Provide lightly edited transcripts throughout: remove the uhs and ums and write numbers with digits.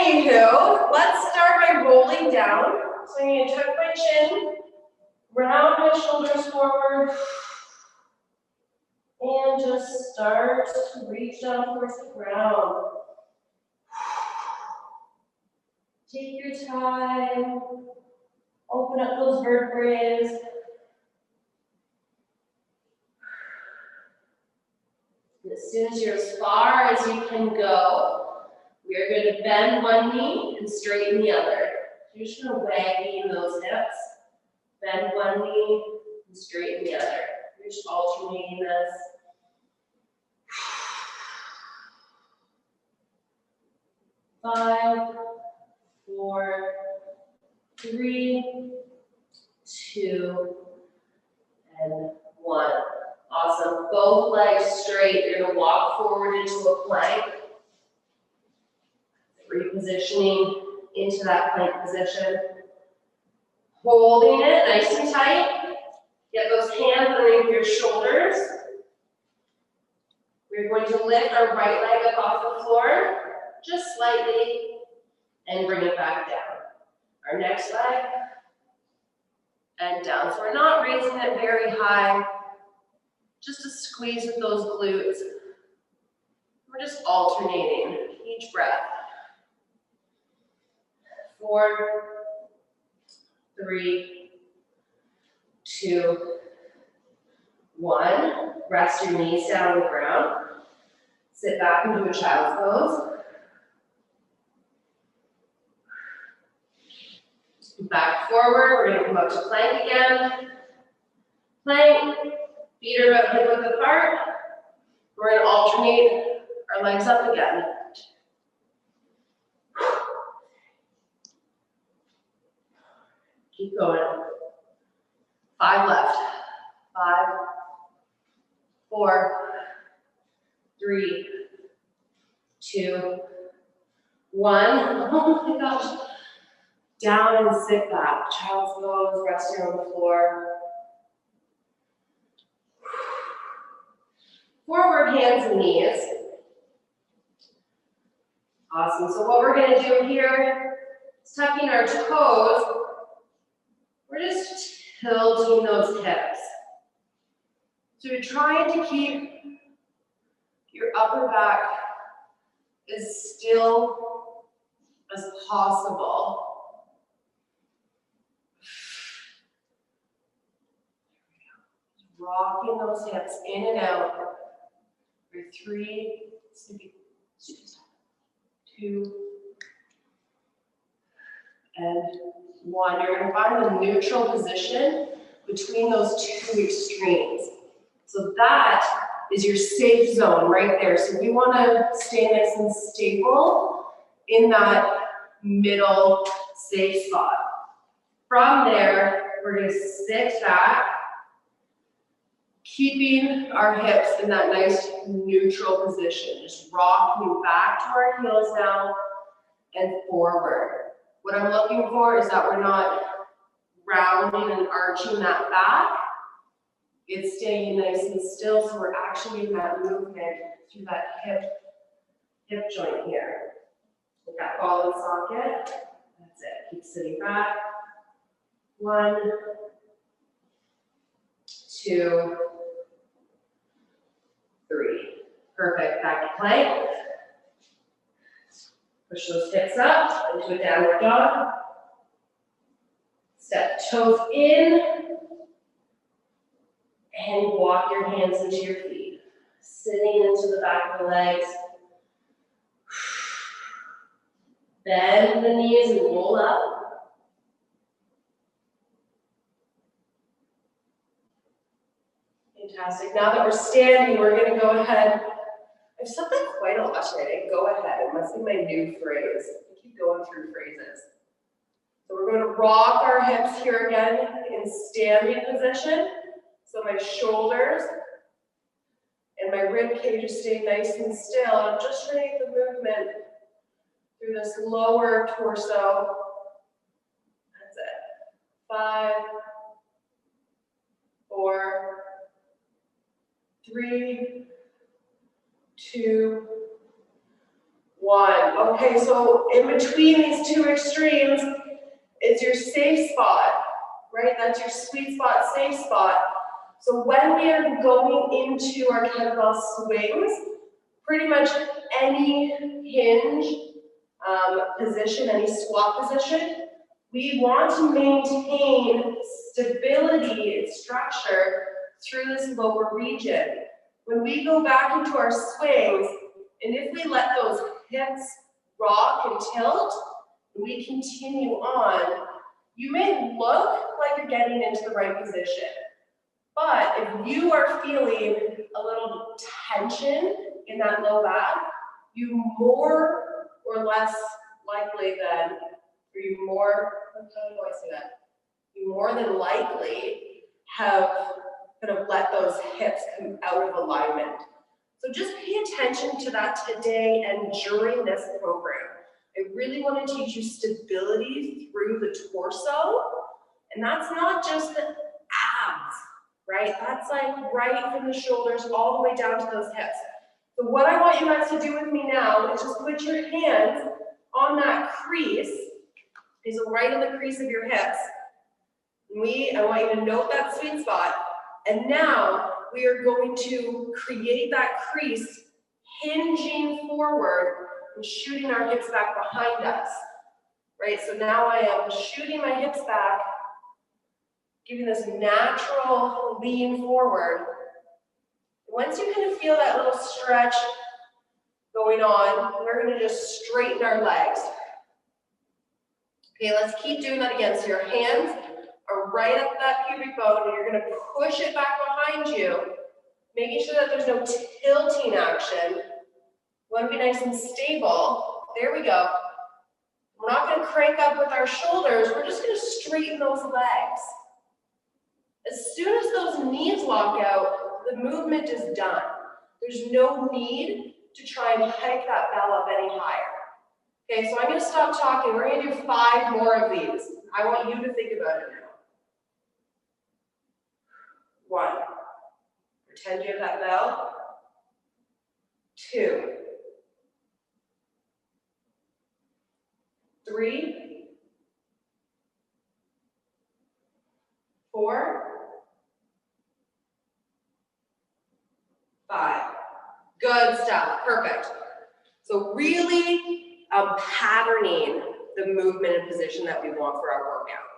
Anywho, let's start by rolling down. So I'm going to tuck my chin, round my shoulders forward, and just start to reach down towards the ground. Take your time, open up those vertebrae. As soon as you're as far as you can go, we are going to bend one knee and straighten the other. You're just going to waggy those hips, bend one knee and straighten the other. You're just alternating this. 5, 4, 3, 2, and 1. Awesome. Both legs straight. You're going to walk forward into a plank. Repositioning into that plank position. Holding it nice and tight. Get those hands underneath your shoulders. We're going to lift our right leg up off the floor, just slightly, and bring it back down. Our next leg, and down. So we're not raising it very high, just to squeeze with those glutes. We're just alternating each breath. 4, 3, 2, 1. Rest your knees down on the ground. Sit back into a child's pose. Back forward, we're going to come up to plank again. Plank, feet are about hip width apart. We're going to alternate our legs up again. Keep going. 5 left. 5, 4, 3, 2, 1. Oh my gosh. Down and sit back. Child's pose, resting on the floor. Forward hands and knees. Awesome. So what we're going to do here is tucking our toes. We're just tilting those hips. So you're trying to keep your upper back as still as possible. Rocking those hips in and out for 3, 2, and 1. You're going to find the neutral position between those two extremes. So that is your safe zone right there. So we want to stay nice and stable in that middle safe spot. From there, we're going to sit back, keeping our hips in that nice neutral position. Just rocking back to our heels now and forward. What I'm looking for is that we're not rounding and arching that back. It's staying nice and still, so we're actually getting that movement through that hip joint here. With that ball and socket. That's it. Keep sitting back. 1, 2, 3. Perfect. Back to plank. Push those hips up into a downward dog. Step toes in. And walk your hands into your feet. Sitting into the back of the legs. Bend the knees and roll up. Fantastic. Now that we're standing, we're going to go ahead. I've said that quite a lot today. Go ahead. It must be my new phrase. I keep going through phrases. So we're going to rock our hips here again in standing position. So my shoulders and my rib cage is staying nice and still. I'm just trying to get the movement through this lower torso. That's it. 5, 4, 3, 2, 1. Okay, so in between these two extremes is your safe spot, right? That's your sweet spot, safe spot. So when we are going into our kettlebell swings, pretty much any hinge position, any squat position, we want to maintain stability and structure through this lower region. When we go back into our swings, and if we let those hips rock and tilt, we continue on, you may look like you're getting into the right position. But if you are feeling a little tension in that low back, you more or less likely than, or you more, how do I say that? You more than likely have kind of let those hips come out of alignment. So just pay attention to that today and during this program. I really want to teach you stability through the torso, and that's not just the abs, right? That's like right from the shoulders all the way down to those hips. So what I want you guys to do with me now is just put your hands on that crease, okay, so right in the crease of your hips. I want you to note that sweet spot, and now we are going to create that crease, hinging forward and shooting our hips back behind us, right? So now I am shooting my hips back, giving this natural lean forward. Once you kind of feel that little stretch going on, we're going to just straighten our legs. Okay, let's keep doing that again. So your hands are right up that pubic bone, and you're going to push it back behind you, making sure that there's no tilting action. We want to be nice and stable. There we go. We're not going to crank up with our shoulders. We're just going to straighten those legs. As soon as those knees lock out, the movement is done. There's no need to try and hike that bell up any higher. Okay, so I'm going to stop talking. We're going to do 5 more of these. I want you to think about it now. 1, pretend you have that bell. 2, 3, 4, 5. Good stuff, perfect. So really patterning the movement and position that we want for our workout.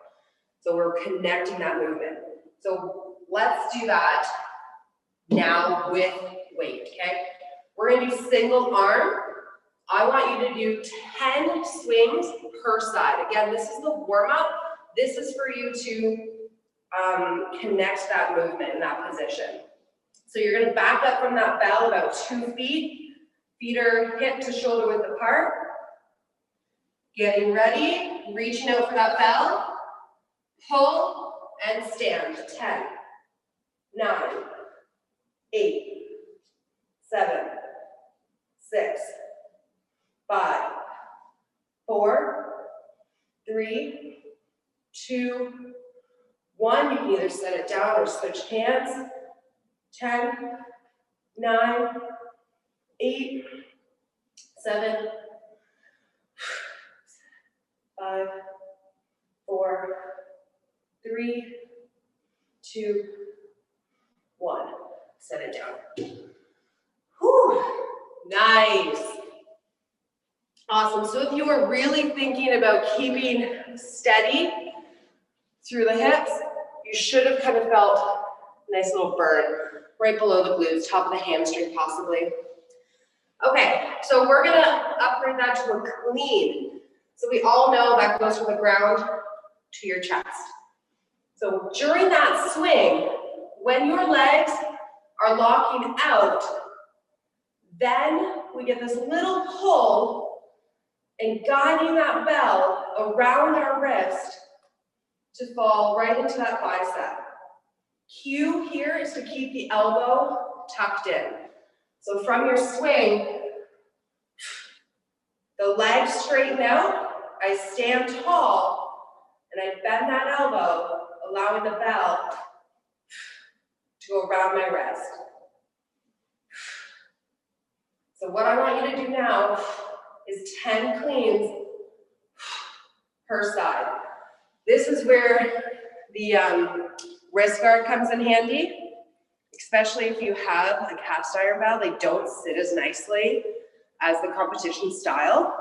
So we're connecting that movement. So let's do that now with weight, okay? We're gonna do single arm. I want you to do 10 swings per side. Again, this is the warm up. This is for you to connect that movement in that position. So you're gonna back up from that bell about 2 feet. Feet are hip to shoulder width apart. Getting ready, reaching out for that bell. Pull and stand. 10, 9, 8, 7, 6, 5, 4, 3, 2, 1. You can either set it down or switch hands. 10, 9, 8, 7, 5, 4, 3, 2, 1. Set it down. Whew. Nice. Awesome. So if you were really thinking about keeping steady through the hips, you should have kind of felt a nice little burn right below the glutes, top of the hamstring possibly. Okay, so we're gonna upgrade that to a clean. So we all know that goes from the ground to your chest. So during that swing, when your legs are locking out, then we get this little pull and guiding that bell around our wrist to fall right into that bicep. Cue here is to keep the elbow tucked in. So from your swing, the legs straighten out, I stand tall, and I bend that elbow, allowing the bell to go around my wrist. So what I want you to do now is 10 cleans per side. This is where the wrist guard comes in handy, especially if you have a cast iron bell. They don't sit as nicely as the competition style.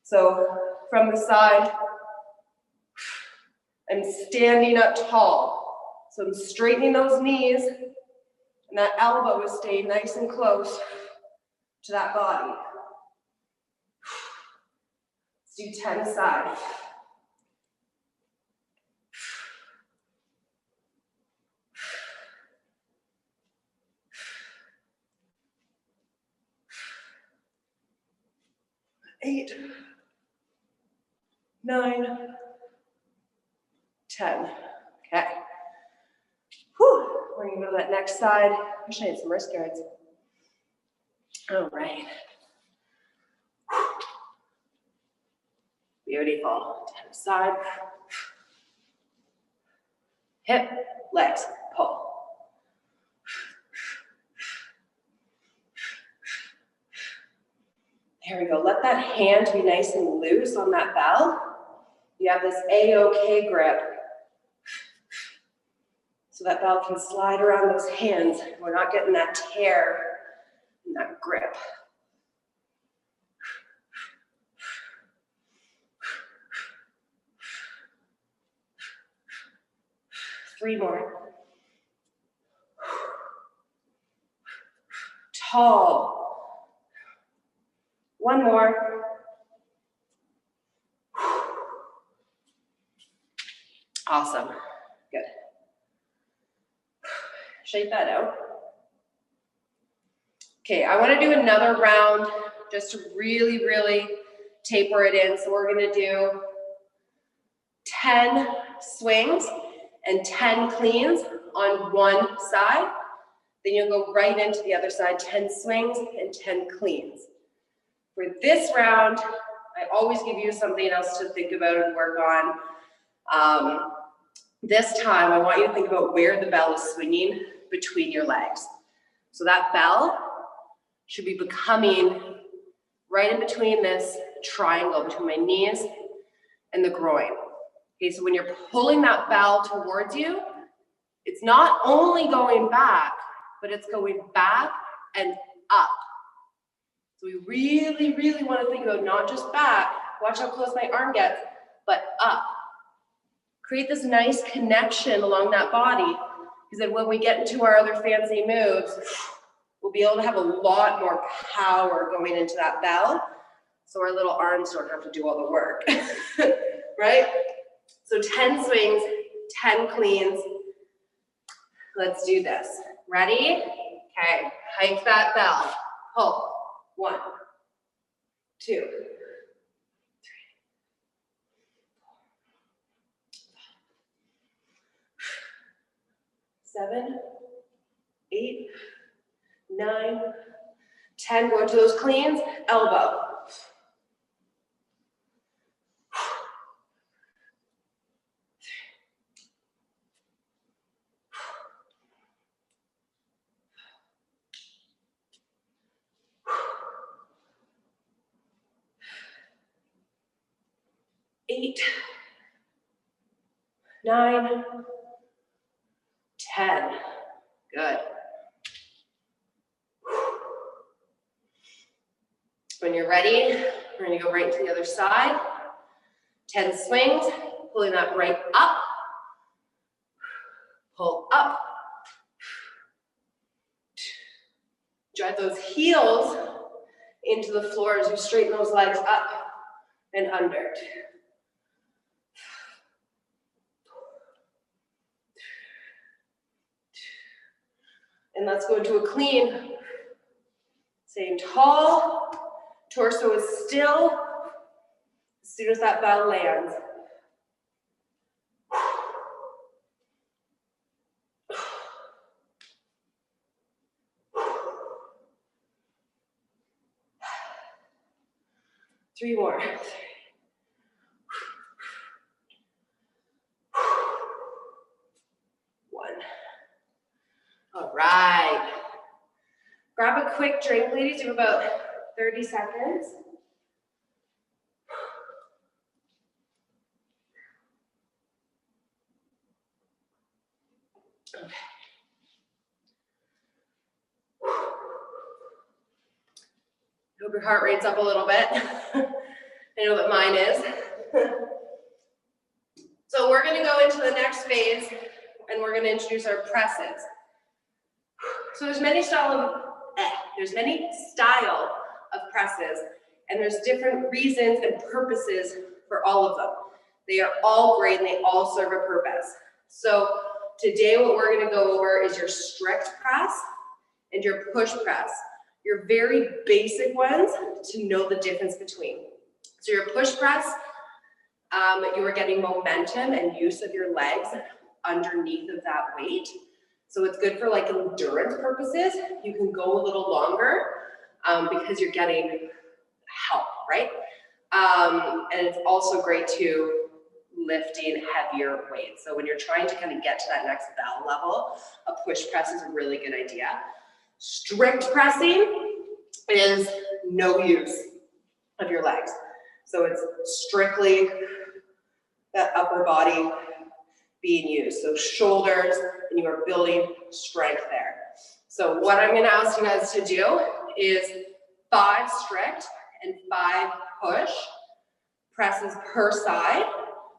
So from the side, I'm standing up tall. So I'm straightening those knees, and that elbow is staying nice and close to that body. Let's do 10 aside. Eight, 9, 10. Okay. Whew. We're gonna go to that next side. I wish I had some wrist guards. All right. Beautiful. 10 aside. Hip, legs, pull. There we go. Let that hand be nice and loose on that bell. You have this A-OK grip. So that bell can slide around those hands. We're not getting that tear in that grip. Three more. Tall. One more. Awesome. Good. Shake that out. Okay, I want to do another round just to really, really taper it in. So we're going to do 10 swings and 10 cleans on one side. Then you'll go right into the other side, 10 swings and 10 cleans. For this round, I always give you something else to think about and work on. This time, I want you to think about where the bell is swinging between your legs. So that bell should be becoming right in between this triangle, between my knees and the groin. Okay, so when you're pulling that bell towards you, it's not only going back, but it's going back and up. So we really, really want to think about not just back, watch how close my arm gets, but up. Create this nice connection along that body, because then when we get into our other fancy moves, we'll be able to have a lot more power going into that bell, so our little arms don't have to do all the work, right? So 10 swings, 10 cleans. Let's do this. Ready? Okay, hike that bell. Pull. 1, 2, 3, 7, 8, 9, 10. Go into those cleans. Elbow. 8, 9, 10. Good. When you're ready, we're going to go right to the other side. 10 swings, pulling that right up. Pull up. Drive those heels into the floor as you straighten those legs up and under. And let's go into a clean. Staying tall, torso is still. As soon as that bell lands. Three more. One. All right. Grab a quick drink, ladies. You have about 30 seconds. Okay. Hope your heart rate's up a little bit. I know that mine is. So we're gonna go into the next phase and we're gonna introduce our presses. So there's many style of presses, and there's different reasons and purposes for all of them. They are all great and they all serve a purpose. So today what we're gonna go over is your strict press and your push press. Your very basic ones to know the difference between. So your push press, you are getting momentum and use of your legs underneath of that weight. So it's good for like endurance purposes. You can go a little longer because you're getting help, right? And it's also great to lifting heavier weights. So when you're trying to kind of get to that next bell level, a push press is a really good idea. Strict pressing is no use of your legs. So it's strictly that upper body being used. So shoulders, and you are building strength there. So what I'm gonna ask you guys to do is 5 strict and 5 push presses per side,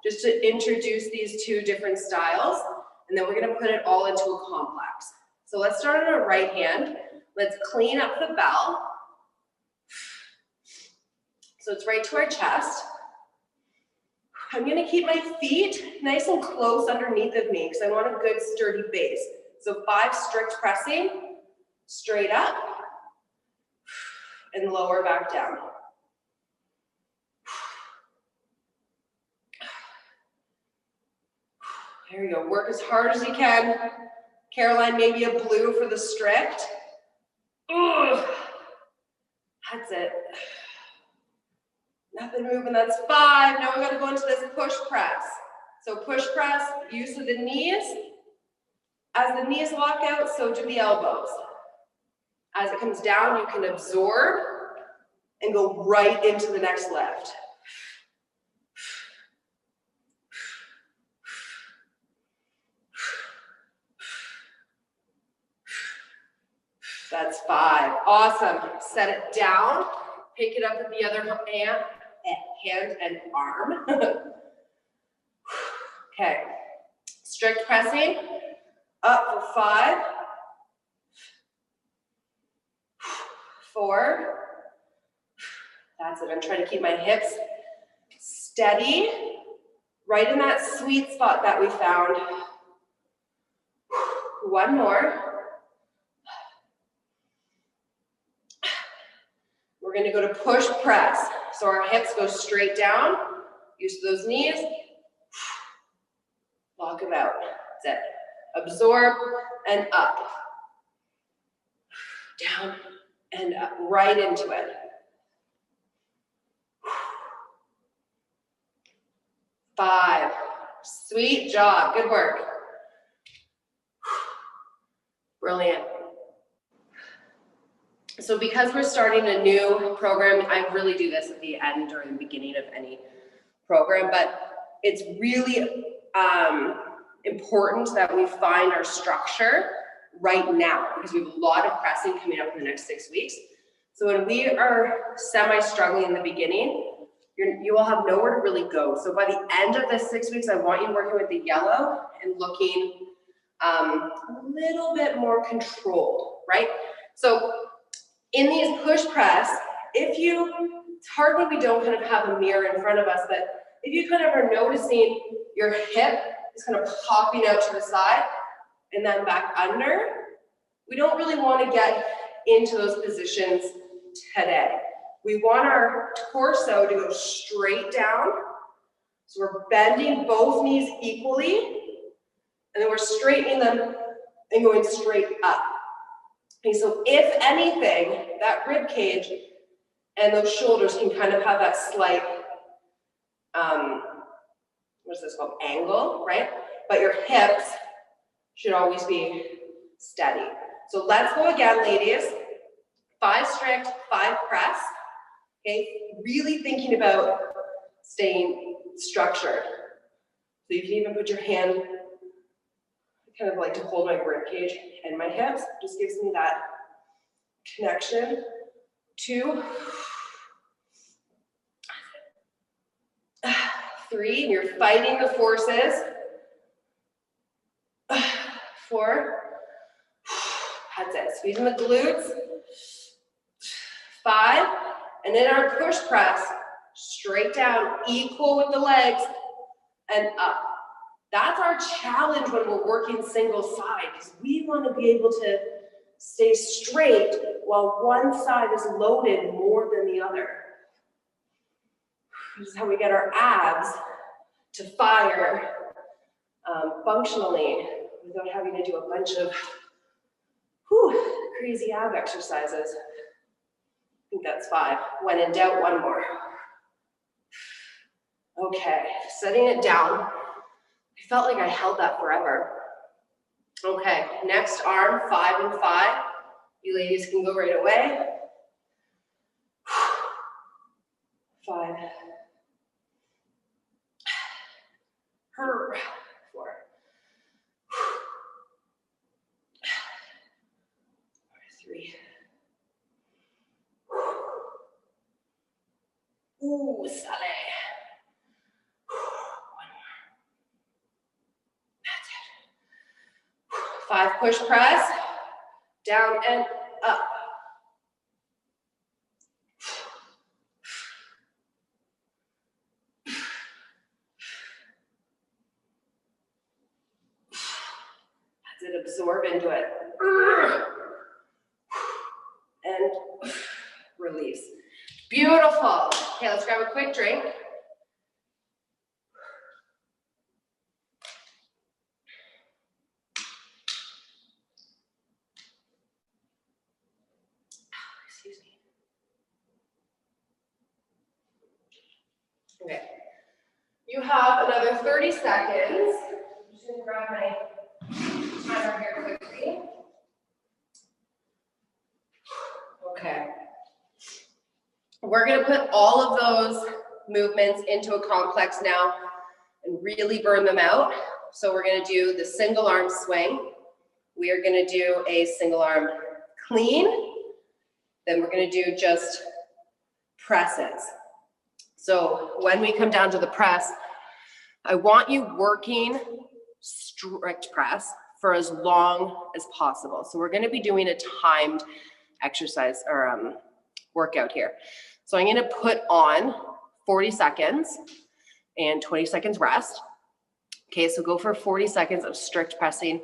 just to introduce these 2 different styles, and then we're gonna put it all into a complex. So let's start on our right hand. Let's clean up the bell. So it's right to our chest. I'm gonna keep my feet nice and close underneath of me because I want a good sturdy base. So 5 strict pressing, straight up, and lower back down. There you go, work as hard as you can. Caroline, maybe a blue for the strict. Ugh. That's it. Nothing moving, that's 5. Now we're gonna go into this push press. So push press, use of the knees. As the knees walk out, so do the elbows. As it comes down, you can absorb and go right into the next lift. That's 5. Awesome. Set it down. Pick it up with the other hand and arm. Okay. Strict pressing. Up for 5. 4. That's it. I'm trying to keep my hips steady. Right in that sweet spot that we found. 1 more. We're going to go to push press. So our hips go straight down. Use those knees. Lock them out. That's it. Absorb and up. Down and up. Right into it. 5. Sweet job. Good work. Brilliant. So because we're starting a new program, I really do this at the end or in the beginning of any program, but it's really important that we find our structure right now because we have a lot of pressing coming up in the next 6 weeks. So when we are semi-struggling in the beginning, you will have nowhere to really go. So by the end of the 6 weeks, I want you working with the yellow and looking a little bit more controlled, right? So in these push press, it's hard when we don't kind of have a mirror in front of us, but if you kind of are noticing your hip is kind of popping out to the side and then back under, we don't really want to get into those positions today. We want our torso to go straight down. So we're bending both knees equally, and then we're straightening them and going straight up. Okay, so if anything, that rib cage and those shoulders can kind of have that slight, what's this called, angle, right? But your hips should always be steady. So let's go again, ladies. 5 strict, 5 press. Okay, really thinking about staying structured. So you can even put your hand kind of like to hold my rib cage and my hips. Just gives me that connection. 2, 3, and you're fighting the forces. 4, that's it, squeezing the glutes. 5, and then our push press, straight down, equal with the legs, and up. That's our challenge when we're working single side, because we want to be able to stay straight while one side is loaded more than the other. This is how we get our abs to fire functionally without having to do a bunch of crazy ab exercises. I think that's 5. When in doubt, 1 more. Okay, setting it down. I felt like I held that forever. Okay, next arm, 5 and 5. You ladies can go right away. 5. 4. 3. Ooh, sale. 1 more. That's it. 5 push press. Down and up. 'Cause it absorb into it. And release. Beautiful. Okay, let's grab a quick drink. Excuse me. Okay. You have another 30 seconds. I'm just gonna grab my timer here quickly. Okay. We're gonna put all of those movements into a complex now and really burn them out. So we're gonna do the single arm swing. We are gonna do a single arm clean. Then we're gonna do just presses. So when we come down to the press, I want you working strict press for as long as possible. So we're gonna be doing a timed exercise or workout here. So I'm gonna put on 40 seconds and 20 seconds rest. Okay, so go for 40 seconds of strict pressing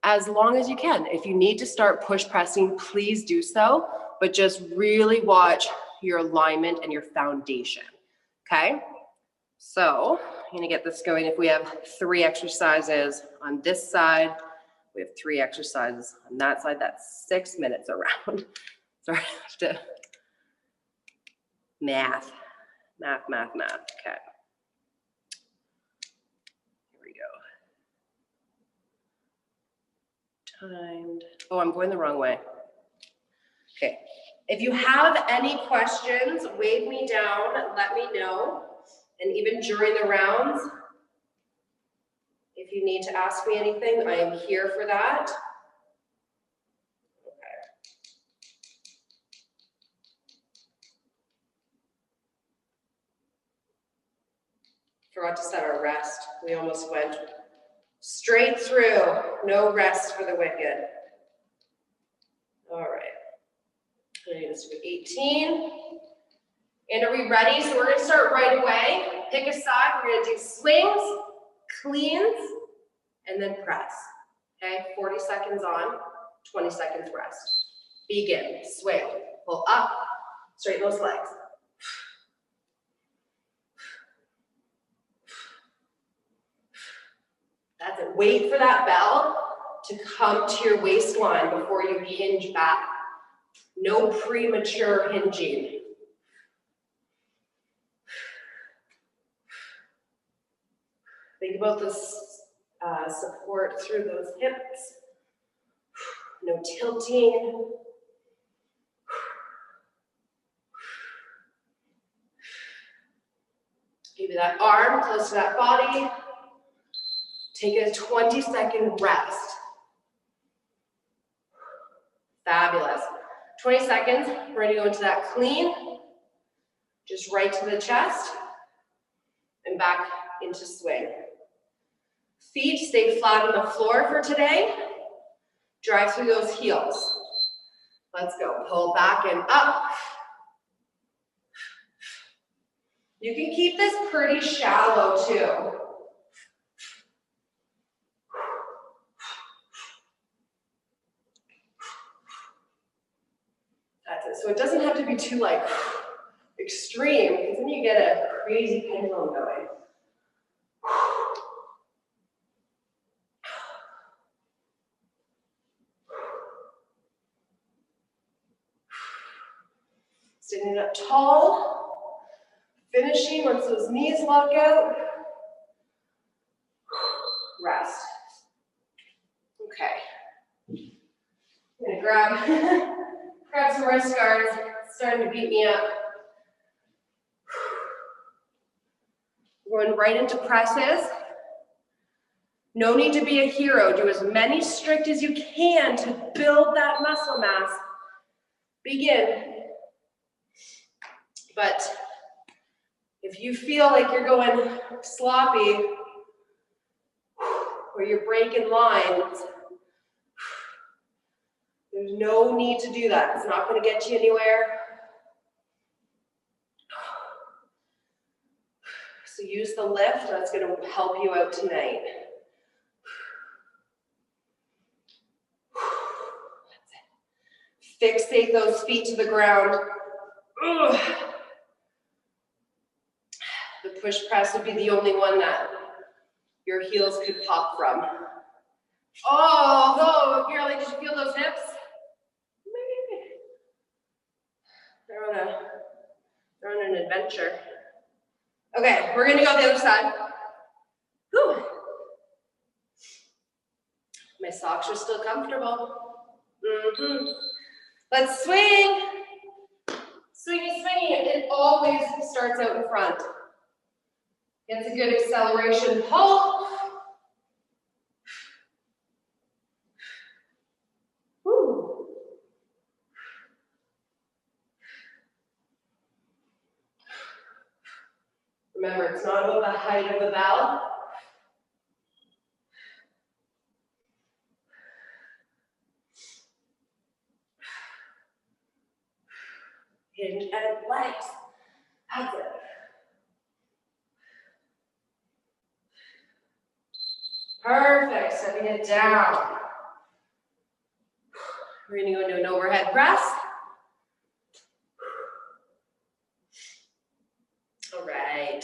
as long as you can. If you need to start push pressing, please do so, but just really watch your alignment and your foundation, okay? So I'm gonna get this going. If we have 3 exercises on this side, we have 3 exercises on that side, that's 6 minutes around. Sorry, I have to math, okay. Here we go. Timed, oh, I'm going the wrong way. Okay, if you have any questions, wave me down, let me know. And even during the rounds, if you need to ask me anything, I am here for that. Okay. Forgot to set our rest. We almost went straight through. No rest for the wicked. All right. Let's do 18. And are we ready? So we're going to start right away. Pick a side. We're going to do swings, cleans, and then press. Okay, 40 seconds on, 20 seconds rest. Begin. Swing. Pull up. Straighten those legs. That's it. Wait for that bell to come to your waistline before you hinge back. No premature hinging. Think about the support through those hips. No tilting. Maybe that arm close to that body. Take a 20-second rest. Fabulous. 20 seconds, we're gonna go into that clean, just right to the chest, and back into swing. Feet stay flat on the floor for today. Drive through those heels. Let's go. Pull back and up. You can keep this pretty shallow too. That's it. So it doesn't have to be too like extreme, because then you get a crazy pendulum going. Standing up tall, finishing once those knees lock out. Rest. Okay. I'm gonna grab some wrist guards. It's starting to beat me up. We're going right into presses. No need to be a hero. Do as many strict as you can to build that muscle mass. Begin. But if you feel like you're going sloppy or you're breaking lines, there's no need to do that. It's not going to get you anywhere. So use the lift. That's going to help you out tonight. That's it. Fixate those feet to the ground. Ugh. The push press would be the only one that your heels could pop from. Oh, no, Caroline, did you feel those hips? They're on an adventure. Okay, we're gonna go the other side. Whew. My socks are still comfortable. Let's swing. Swingy, swingy. It always starts out in front. Gets a good acceleration pull. Woo. Remember, it's not about the height of the bell. Hinge and legs. That's it. Perfect. Stepping it down. We're going to go into an overhead press. All right.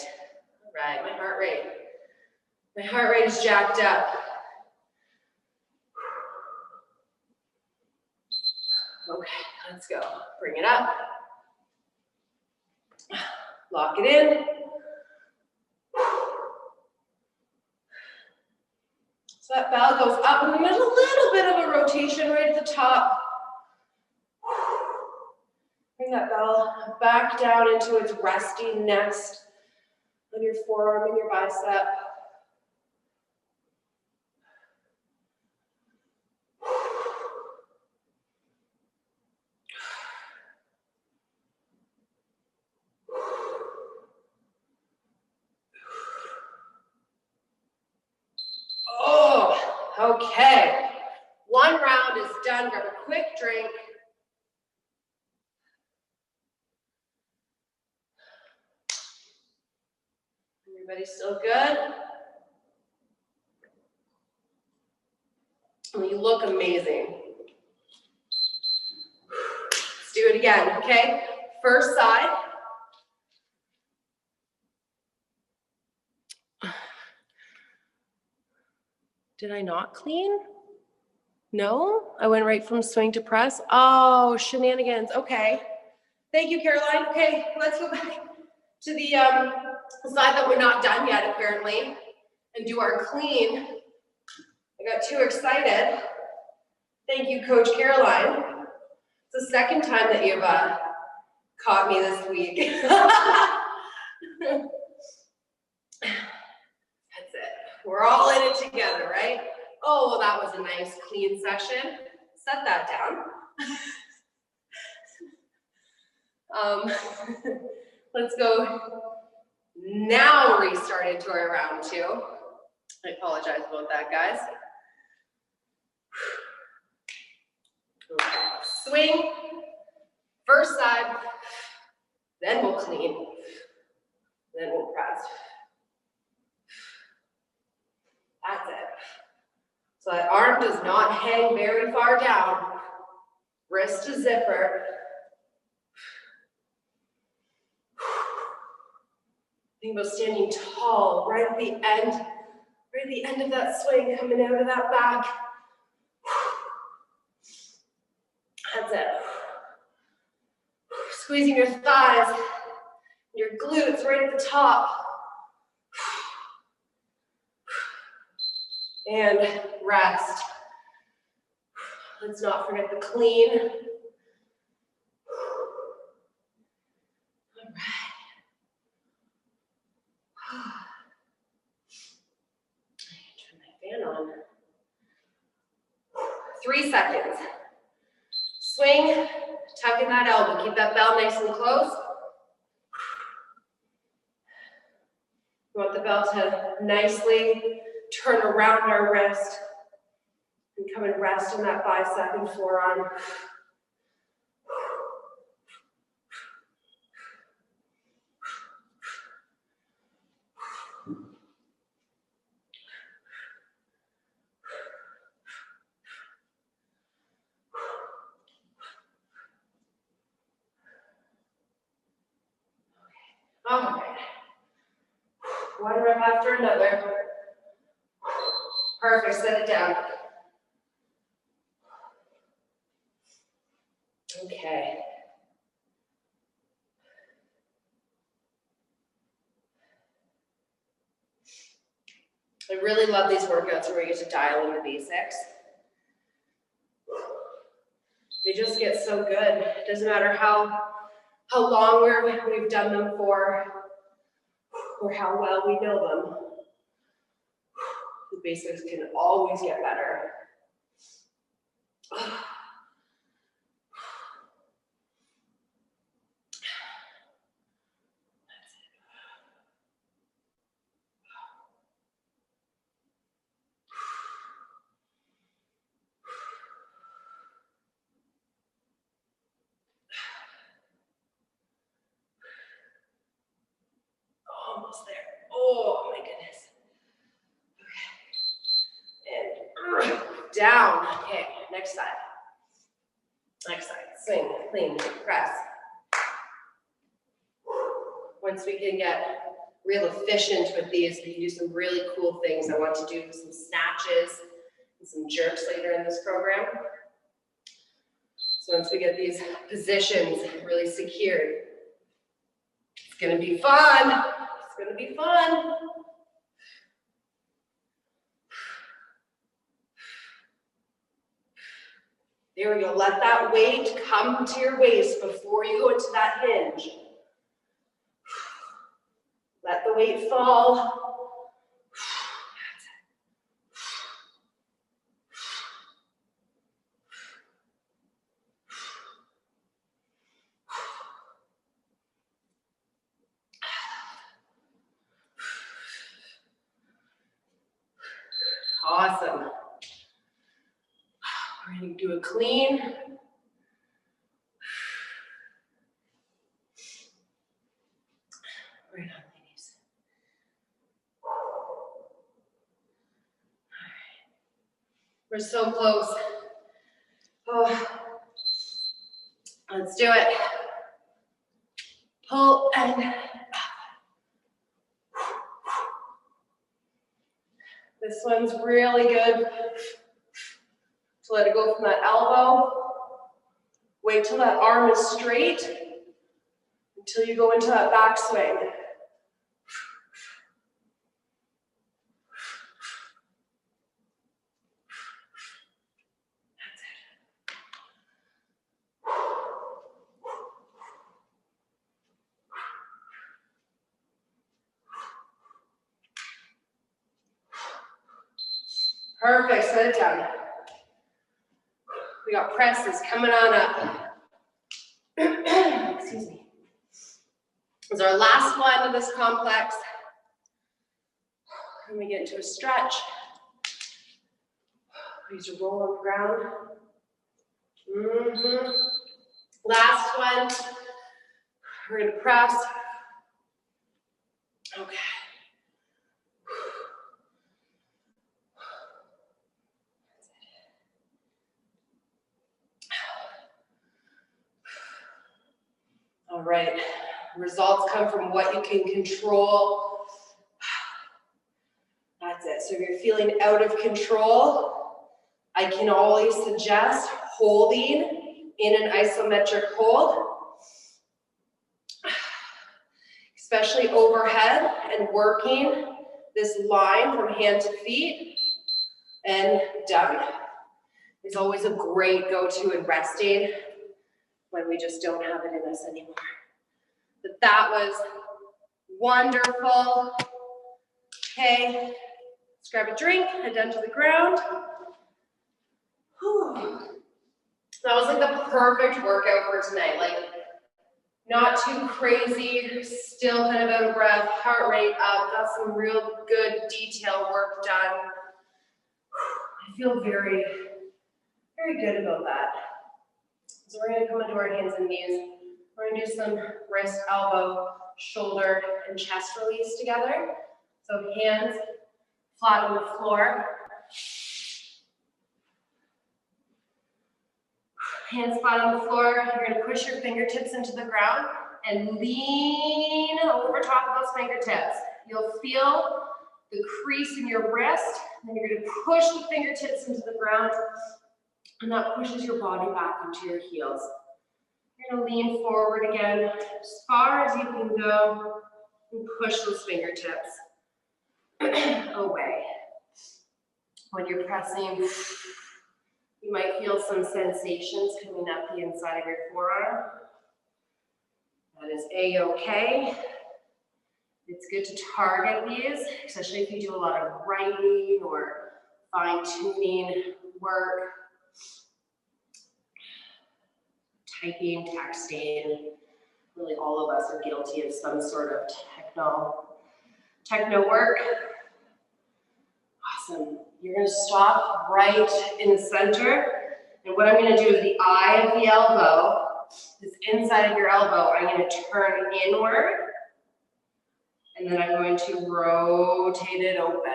All right. My heart rate is jacked up. Okay, let's go. Bring it up. Lock it in. So that bell goes up, and there's a little bit of a rotation right at the top. Bring that bell back down into its resting nest on your forearm and your bicep. Okay, one round is done. Grab a quick drink. Everybody still good? Well, you look amazing. Let's do it again, okay? First side. Did I not clean? No? I went right from swing to press? Oh, shenanigans. Okay. Thank you, Caroline. Okay, let's go back to the side that we're not done yet, apparently, and do our clean. I got too excited. Thank you, Coach Caroline. It's the second time that you've caught me this week. That's it. We're all in it together, right? Oh, well, that was a nice clean session. Set that down. Let's go now restart into our round 2. I apologize about that, guys. Okay. Swing, first side, then we'll clean, then we'll press. That's it. So that arm does not hang very far down. Wrist to zipper. Think about standing tall right at the end of that swing, coming out of that back. That's it. Squeezing your thighs, your glutes right at the top. And rest. Let's not forget the clean. All right. Turn my fan on. 3 seconds. Swing, tuck in that elbow. Keep that bell nice and close. We want the bell to nicely turn around our wrist and come and rest on that bicep and forearm. All right. One rep after another. Perfect, set it down. Okay. I really love these workouts where we get to dial in the basics. They just get so good. It doesn't matter how long we've done them for or how well we know them. The basics can always get better. Almost there. Oh my goodness. Okay. And down. Okay, next side. Next side. Swing, clean, press. Once we can get real efficient with these, we can do some really cool things. I want to do some snatches and some jerks later in this program. So once we get these positions really secured, it's gonna be fun. It's gonna be fun. There we go. Let that weight come to your waist before you go into that hinge. Let the weight fall. Awesome. We're going to do a clean. Right on, ladies. All right. We're so close. Oh. Let's do it. Pull and up. This one's really good. To let it go from that elbow. Wait till that arm is straight until you go into that back swing. That's it. Perfect, set it down. We got presses coming on up. Excuse me. This is our last one of this complex. Then we get into a stretch. We use a roll on the ground. Last one. We're going to press. Okay. All right. Results come from what you can control. That's it. So if you're feeling out of control, I can always suggest holding in an isometric hold, especially overhead, and working this line from hand to feet, and done. It's always a great go-to in resting when we just don't have it in us anymore. But that was wonderful. Okay, let's grab a drink, head down to the ground. Whew. That was like the perfect workout for tonight. Like, not too crazy, still kind of out of breath, heart rate up, got some real good detail work done. I feel very, very good about that. So we're gonna come into our hands and knees. We're gonna do some wrist, elbow, shoulder, and chest release together. So hands flat on the floor. Hands flat on the floor. You're gonna push your fingertips into the ground and lean over top of those fingertips. You'll feel the crease in your wrist, and then you're gonna push the fingertips into the ground, and that pushes your body back into your heels. You're gonna lean forward again, as far as you can go, and push those fingertips away. When you're pressing, you might feel some sensations coming up the inside of your forearm. That is A-okay. It's good to target these, especially if you do a lot of writing or fine-tuning work, typing, texting. Really all of us are guilty of some sort of techno work. Awesome. You're going to stop right in the center. And what I'm going to do is the eye of the elbow, this inside of your elbow, I'm going to turn inward. And then I'm going to rotate it open.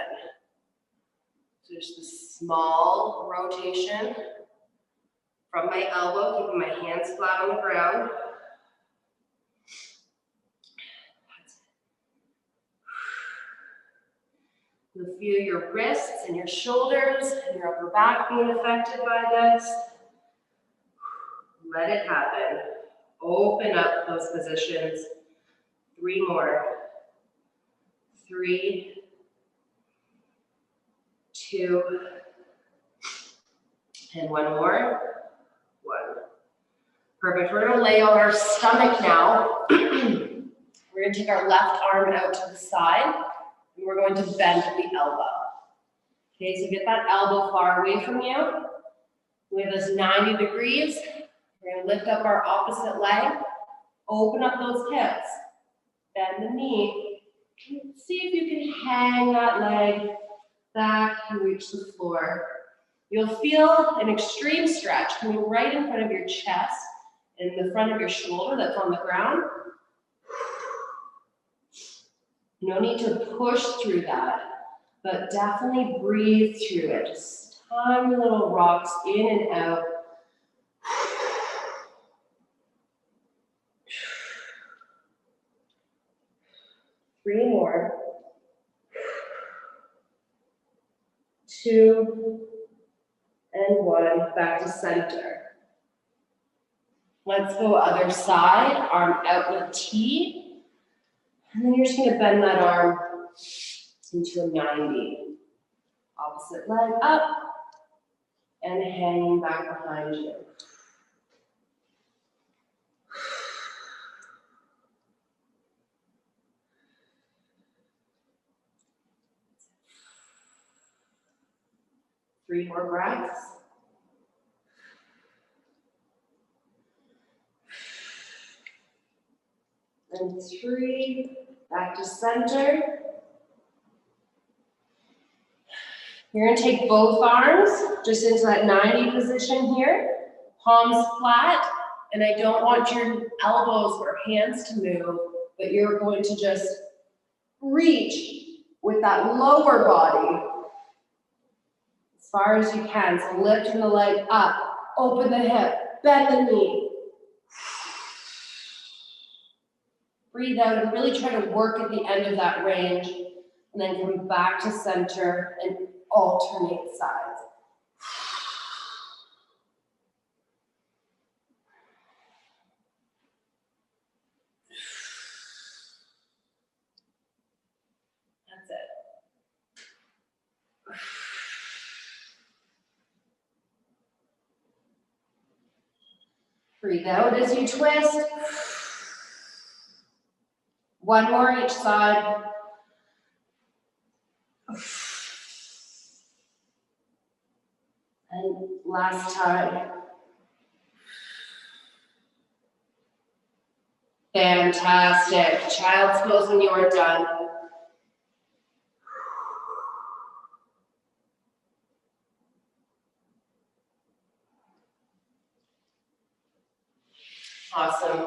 So just this small rotation from my elbow, keeping my hands flat on the ground. You'll feel your wrists and your shoulders and your upper back being affected by this. Let it happen. Open up those positions. 3 more. 3, 2, and 1 more. 1. Perfect. We're going to lay on our stomach now. We're going to take our left arm out to the side, and we're going to bend at the elbow. Okay, so get that elbow far away from you. We have this 90 degrees. We're going to lift up our opposite leg, open up those hips, bend the knee. See if you can hang that leg back and reach the floor. You'll feel an extreme stretch coming right in front of your chest and the front of your shoulder that's on the ground. No need to push through that, but definitely breathe through it. Just tiny little rocks in and out. Three more. 2, and 1, back to center. Let's go other side, arm out with T. And then you're just gonna bend that arm into a 90. Opposite leg up and hanging back behind you. 3 more breaths. And 3, back to center. You're gonna take both arms just into that 90 position here, palms flat, and I don't want your elbows or hands to move, but you're going to just reach with that lower body as far as you can. So lifting the leg up, open the hip, bend the knee. Breathe out and really try to work at the end of that range, and then come back to center and alternate sides. That's it. Breathe out as you twist. One more each side. And last time. Fantastic. Child's pose when you are done. Awesome.